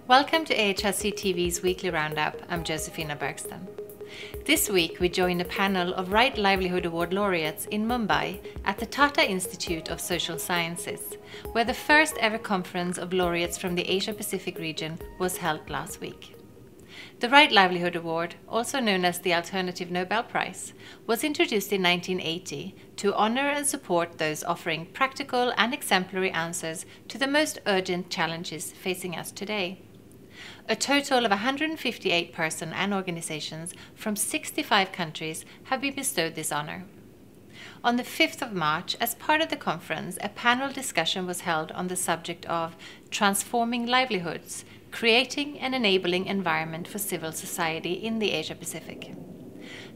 Welcome to AHRC TV's weekly roundup. I'm Josephina Bergston. This week we join a panel of Right Livelihood Award Laureates in Mumbai at the Tata Institute of Social Sciences, where the first ever conference of laureates from the Asia-Pacific region was held last week. The Right Livelihood Award, also known as the Alternative Nobel Prize, was introduced in 1980 to honor and support those offering practical and exemplary answers to the most urgent challenges facing us today. A total of 158 persons and organizations from 65 countries have been bestowed this honor. On the 5th of March, as part of the conference, a panel discussion was held on the subject of transforming livelihoods, creating an enabling environment for civil society in the Asia-Pacific.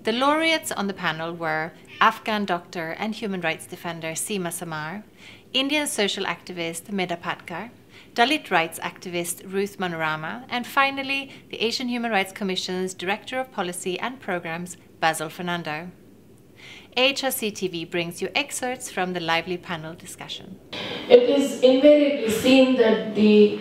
The laureates on the panel were Afghan doctor and human rights defender Sima Samar, Indian social activist Medha Patkar, Dalit rights activist Ruth Manorama, and finally, the Asian Human Rights Commission's Director of Policy and Programs, Basil Fernando. AHRC TV brings you excerpts from the lively panel discussion. It is invariably seen that the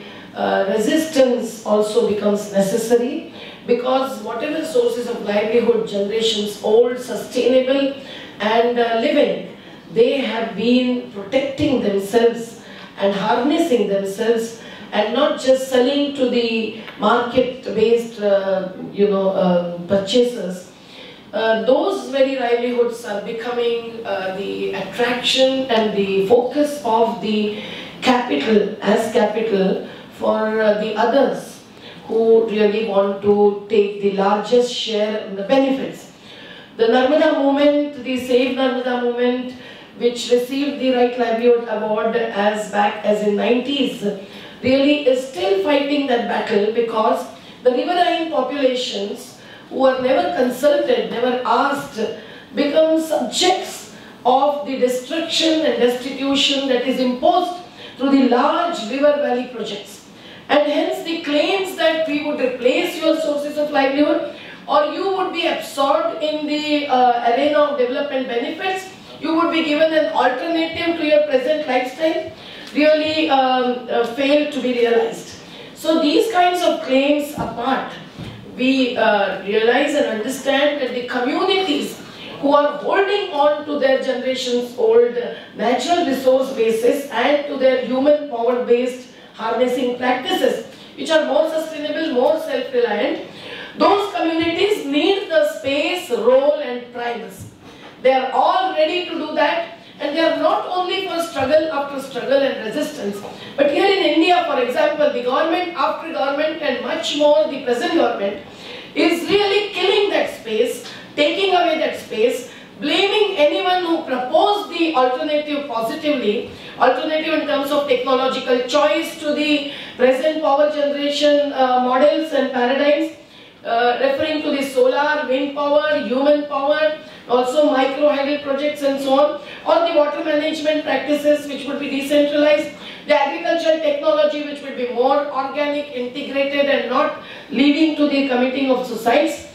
resistance also becomes necessary because whatever sources of livelihood generations old, sustainable and living, they have been protecting themselves and harnessing themselves and not just selling to the market-based purchasers. Those very livelihoods are becoming the attraction and the focus of the capital as capital for the others who really want to take the largest share in the benefits. The Narmada movement, the Save Narmada movement, which received the Right Livelihood Award as back as in 90s, really is still fighting that battle because the riverine populations who are never consulted, never asked, become subjects of the destruction and destitution that is imposed through the large river valley projects. And hence the claims that we would replace your sources of livelihood or you would be absorbed in the arena of development benefits, you would be given an alternative to your present lifestyle, really fail to be realized. So these kinds of claims apart, we realize and understand that the communities who are holding on to their generation's old natural resource bases and to their human power based harnessing practices, which are more sustainable, more self-reliant, those communities need the space, role and primacy. They are all ready to do that, and they are not only for struggle after struggle and resistance, but here in India, for example, the government after government and much more the present government is really killing that space, taking away that space, blaming anyone who proposed the alternative positively, alternative in terms of technological choice to the present power generation models and paradigms, referring to the solar, wind power, human power, also micro-hydel projects and so on, or the water management practices which would be decentralized, the agricultural technology which would be more organic, integrated and not leading to the committing of suicides.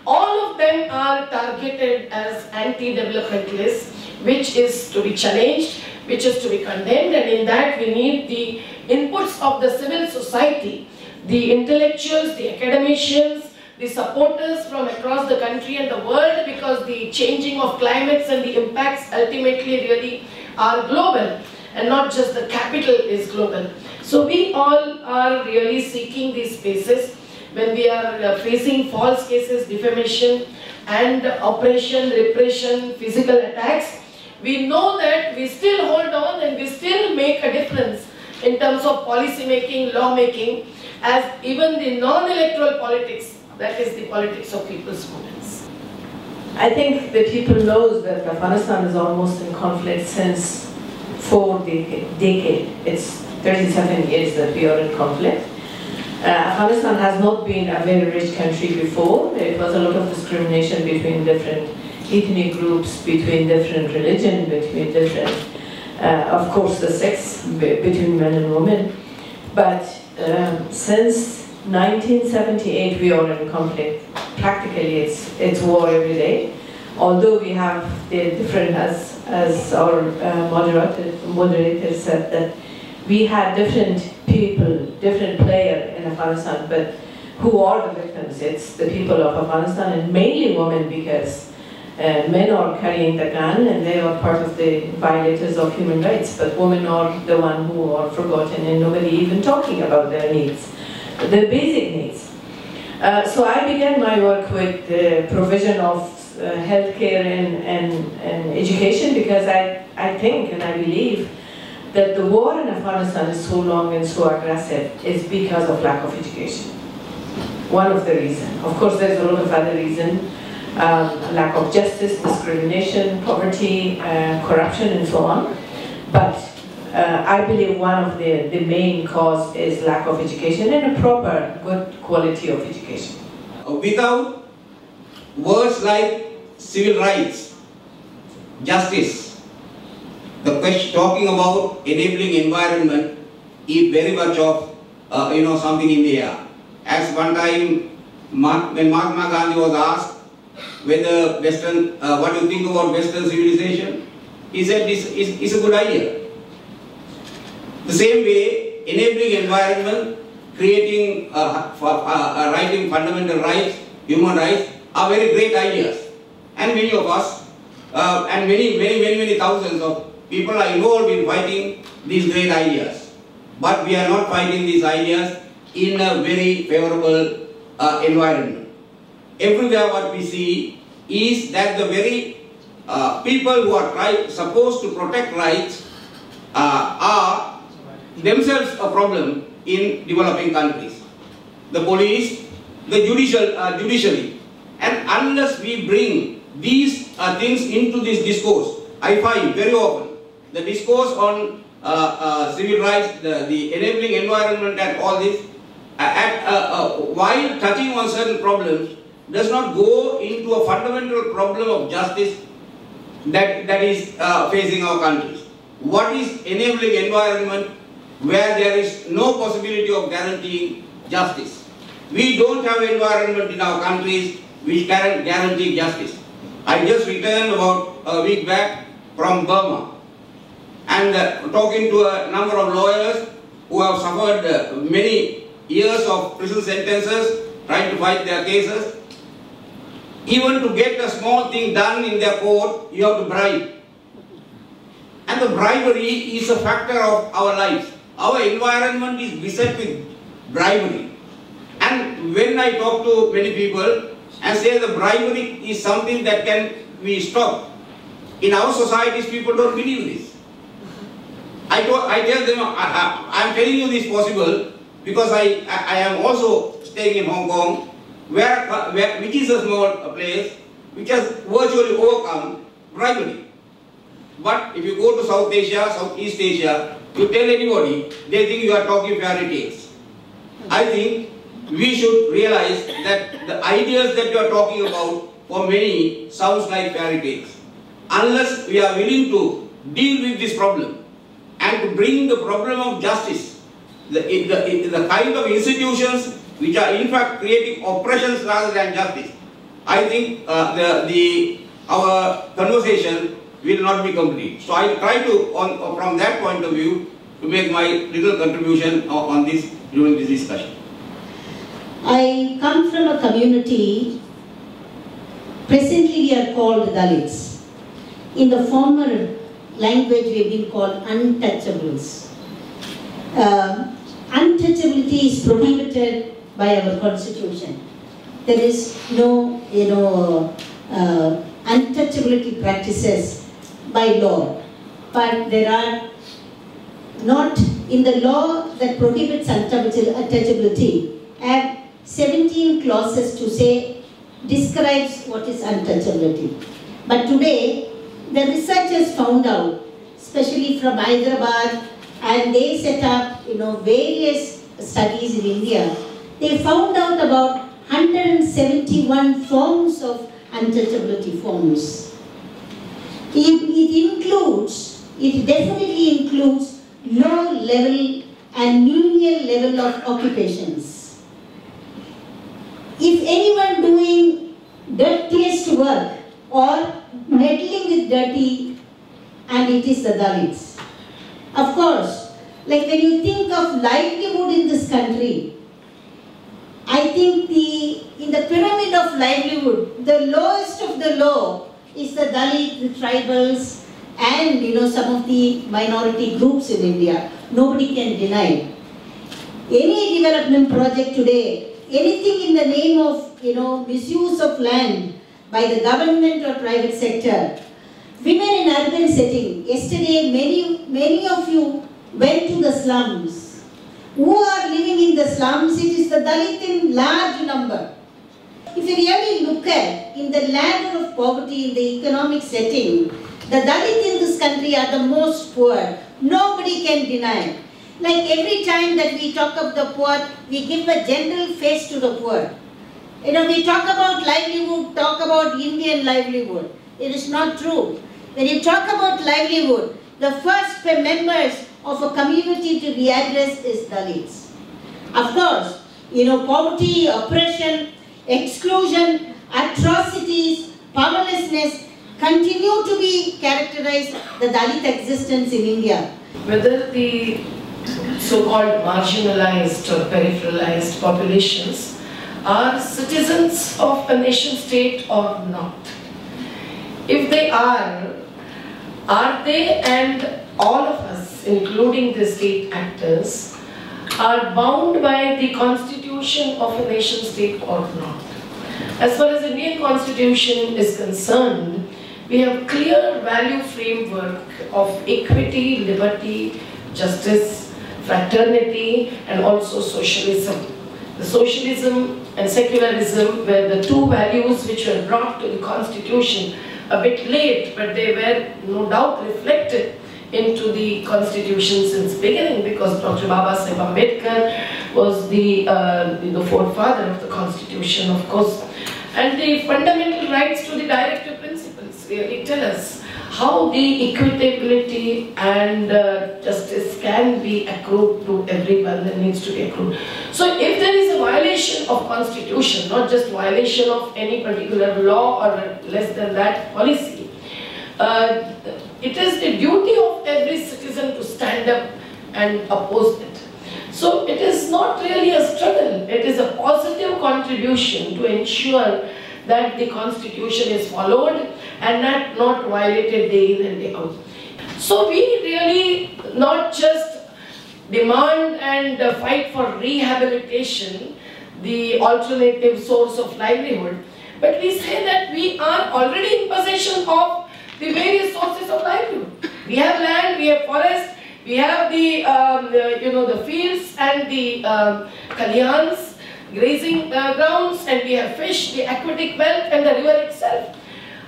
All of them are targeted as anti-developmentalists, which is to be challenged, which is to be condemned, and in that we need the inputs of the civil society, the intellectuals, the academicians, the supporters from across the country and the world, because the changing of climates and the impacts ultimately really are global and not just the capital is global. So we all are really seeking these spaces when we are facing false cases, defamation and oppression, repression, physical attacks. We know that we still hold on and we still make a difference in terms of policy making, law making, as even the non-electoral politics, that is the politics of people's movements. I think the people knows that Afghanistan is almost in conflict since 4 decades. It's 37 years that we are in conflict. Afghanistan has not been a very rich country before. It was a lot of discrimination between different ethnic groups, between different religion, between different, of course, the sex between men and women. But since 1978 we are in conflict. Practically it's war every day. Although we have the different, as our moderator said, that we had different people, different players in Afghanistan, but who are the victims? It's the people of Afghanistan, and mainly women, because men are carrying the gun and they are part of the violators of human rights, but women are the one who are forgotten and nobody even talking about their needs, their basic needs. So I began my work with the provision of healthcare and education, because I think and I believe that the war in Afghanistan is so long and so aggressive is because of lack of education. One of the reasons. Of course, there's a lot of other reasons. Lack of justice, discrimination, poverty, corruption, and so on. But I believe one of the main cause is lack of education and a proper, good quality of education. Without words like civil rights, justice, the question talking about enabling environment is very much of something in the air. As one time, when Mahatma Gandhi was asked whether Western, what do you think about Western civilization, he said it's a good idea. The same way, enabling environment, creating, writing fundamental rights, human rights are very great ideas. And many of us, and many thousands of people are involved in fighting these great ideas. But we are not fighting these ideas in a very favorable environment. Everywhere what we see is that the very people who are supposed to protect rights are themselves a problem in developing countries. The police, the judiciary. And unless we bring these things into this discourse, I find very often the discourse on civil rights, the enabling environment and all this, while touching on certain problems, does not go into a fundamental problem of justice that is facing our countries. What is enabling environment where there is no possibility of guaranteeing justice? We don't have environment in our countries which can guarantee justice. I just returned about a week back from Burma, and talking to a number of lawyers who have suffered many years of prison sentences trying to fight their cases. Even to get a small thing done in their court, you have to bribe. And the bribery is a factor of our lives. Our environment is beset with bribery. And when I talk to many people and say the bribery is something that can be stopped, in our societies people don't believe this. I tell them, I am telling you this possible because I am also staying in Hong Kong, which is a small place, which has virtually overcome bribery. But if you go to South Asia, Southeast Asia, you tell anybody, they think you are talking fairy tales. I think we should realize that the ideas that you are talking about for many sounds like fairy tales. Unless we are willing to deal with this problem and to bring the problem of justice, the kind of institutions which are in fact creating oppressions rather than justice, I think our conversation will not be complete. So I try to, from that point of view, to make my little contribution on this during this discussion. I come from a community, presently we are called Dalits. In the former language we have been called untouchables. Untouchability is prohibited by our constitution. There is no, untouchability practices by law. But there are not, in the law that prohibits untouchability, have 17 clauses to say, describes what is untouchability. But today, the researchers found out, especially from Hyderabad, and they set up, various studies in India. They found out about 171 forms of untouchability forms. It definitely includes low level and menial level of occupations. If anyone doing dirtiest work or meddling with dirty, and it is the Dalits. Of course, Like when you think of livelihood in this country, I think in the pyramid of livelihood, the lowest of the low is the Dalit, the tribals, and some of the minority groups in India. Nobody can deny. Any development project today, anything in the name of misuse of land by the government or private sector, women in urban setting. Yesterday, many of you went to the slums. Who are living in the slums? It is the Dalit in large number. If you really look at in the ladder of poverty in the economic setting, the Dalit in this country are the most poor. Nobody can deny. Like every time that we talk of the poor, we give a general face to the poor. We talk about livelihood, talk about Indian livelihood. It is not true. When you talk about livelihood, the first members of a community to be addressed is Dalits. Of course, poverty, oppression, exclusion, atrocities, powerlessness continue to be characterized the Dalit existence in India. Whether the so-called marginalized or peripheralized populations are citizens of a nation state or not. If they are they and all of us, including the state actors, are bound by the constitution of a nation state or not? As far as the Indian Constitution is concerned, we have clear value framework of equity, liberty, justice, fraternity, and also socialism. The socialism and secularism were the two values which were brought to the Constitution a bit late, but they were no doubt reflected into the Constitution since beginning, because Dr. Babasaheb Ambedkar was the forefather of the Constitution, of course. And the fundamental rights to the directive principles really tell us how the equitability and justice can be accrued to everyone that needs to be accrued. So if there is a violation of Constitution, not just violation of any particular law or less than that policy, it is the duty of every citizen to stand up and oppose it. So it is not really a struggle, it is a positive contribution to ensure that the Constitution is followed and not violated day in and day out. So we really not just demand and fight for rehabilitation, the alternative source of livelihood, but we say that we are already in possession of the various sources of livelihood. We have land, we have forest, we have the fields and the kalyans, grazing grounds, and we have fish, the aquatic wealth, and the river itself.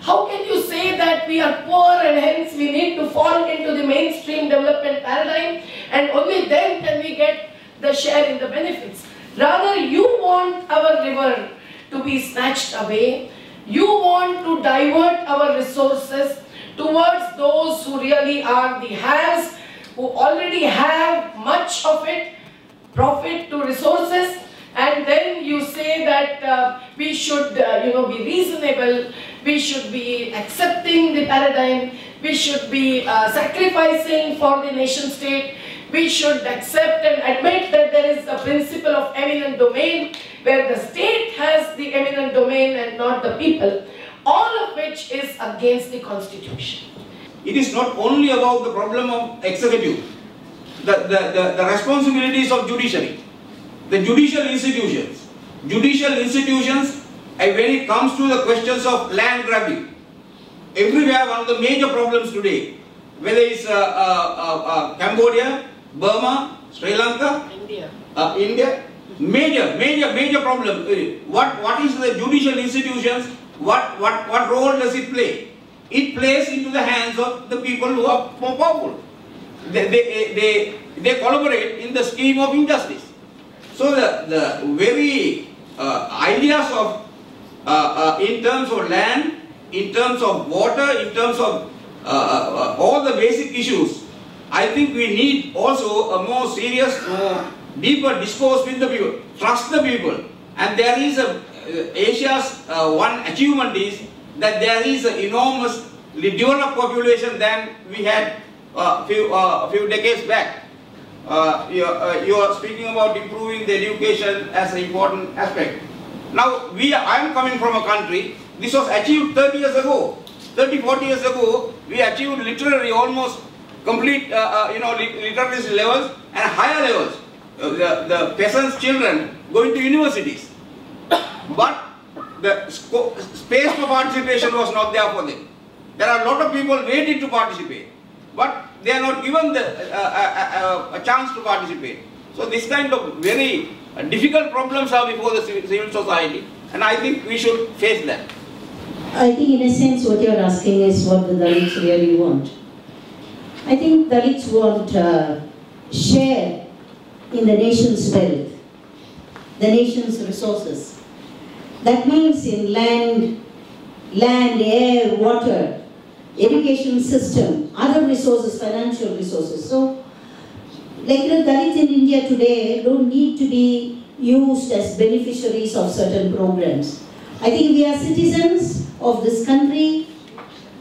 How can you say that we are poor and hence we need to fall into the mainstream development paradigm and only then can we get the share in the benefits? Rather, you want our river to be snatched away. You want to divert our resources towards those who really are the haves, who already have much of it, profit to resources, and then you say that we should be reasonable, we should be accepting the paradigm, we should be sacrificing for the nation state, we should accept and admit that there is a principle of eminent domain where the state has the eminent domain and not the people, all of which is against the Constitution. It is not only about the problem of executive, the responsibilities of judiciary, the judicial institutions. Judicial institutions, when it comes to the questions of land grabbing, everywhere one of the major problems today, whether it's Cambodia, Burma, Sri Lanka, India, major problem. What is the judicial institutions? What role does it play? It plays into the hands of the people who are more powerful. They collaborate in the scheme of injustice. So the very ideas of in terms of land, in terms of water, in terms of all the basic issues, I think we need also a more serious, more deeper discourse with the people, trust the people. And there is Asia's one achievement is that there is an enormously developed population than we had a few decades back. you are speaking about improving the education as an important aspect. Now, I am coming from a country, this was achieved 30 years ago. 30, 40 years ago, we achieved literally almost complete literacy levels and higher levels. The peasants' children going to universities. But the space for participation was not there for them. There are a lot of people waiting to participate, but they are not given a chance to participate. So this kind of very difficult problems are before the civil society, and I think we should face that. I think in a sense what you are asking is what the Dalits really want. I think Dalits want share in the nation's wealth, the nation's resources. That means in land, air, water, education system, other resources, financial resources. So, like Dalits in India today don't need to be used as beneficiaries of certain programs. I think we are citizens of this country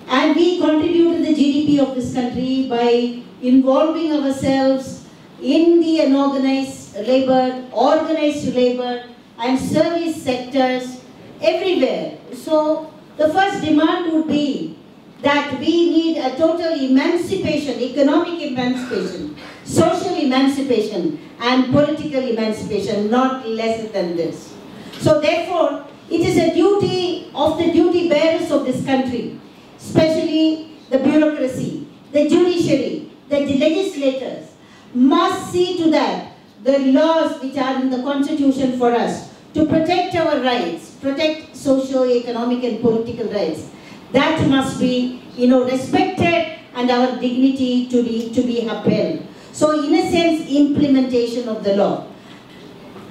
and we contribute to the GDP of this country by involving ourselves in the unorganized labor, organized labor and service sectors everywhere. So the first demand would be that we need a total emancipation, economic emancipation, social emancipation and political emancipation, not less than this. So therefore, it is a duty of the duty bearers of this country, especially the bureaucracy, the judiciary, the legislators, must see to that the laws which are in the constitution for us to protect our rights, protect socio-economic and political rights, that must be, respected and our dignity to be upheld. So in a sense, implementation of the law.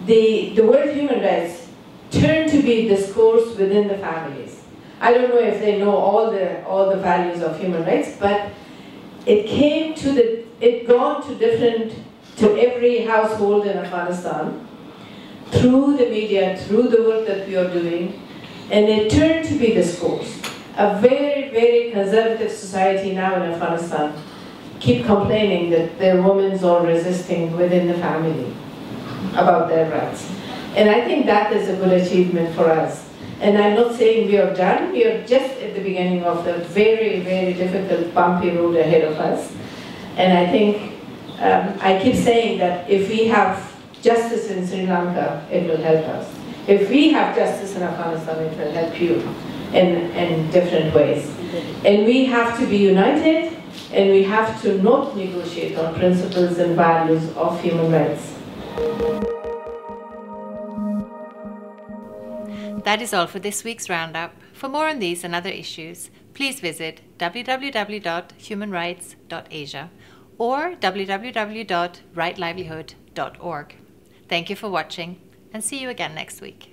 The word human rights turned to be discourse within the families. I don't know if they know all the values of human rights, but it gone to every household in Afghanistan through the media, through the work that we are doing, and it turned to be discourse. A very, very conservative society now in Afghanistan keep complaining that their women are resisting within the family about their rights. And I think that is a good achievement for us. And I'm not saying we are done, we are just at the beginning of the very, very difficult, bumpy road ahead of us. And I think, I keep saying that if we have justice in Sri Lanka, it will help us. If we have justice in Afghanistan, it will help you in different ways. And we have to be united, and we have to not negotiate on principles and values of human rights. That is all for this week's Roundup. For more on these and other issues, please visit www.humanrights.asia or www.rightlivelihood.org. Thank you for watching and see you again next week.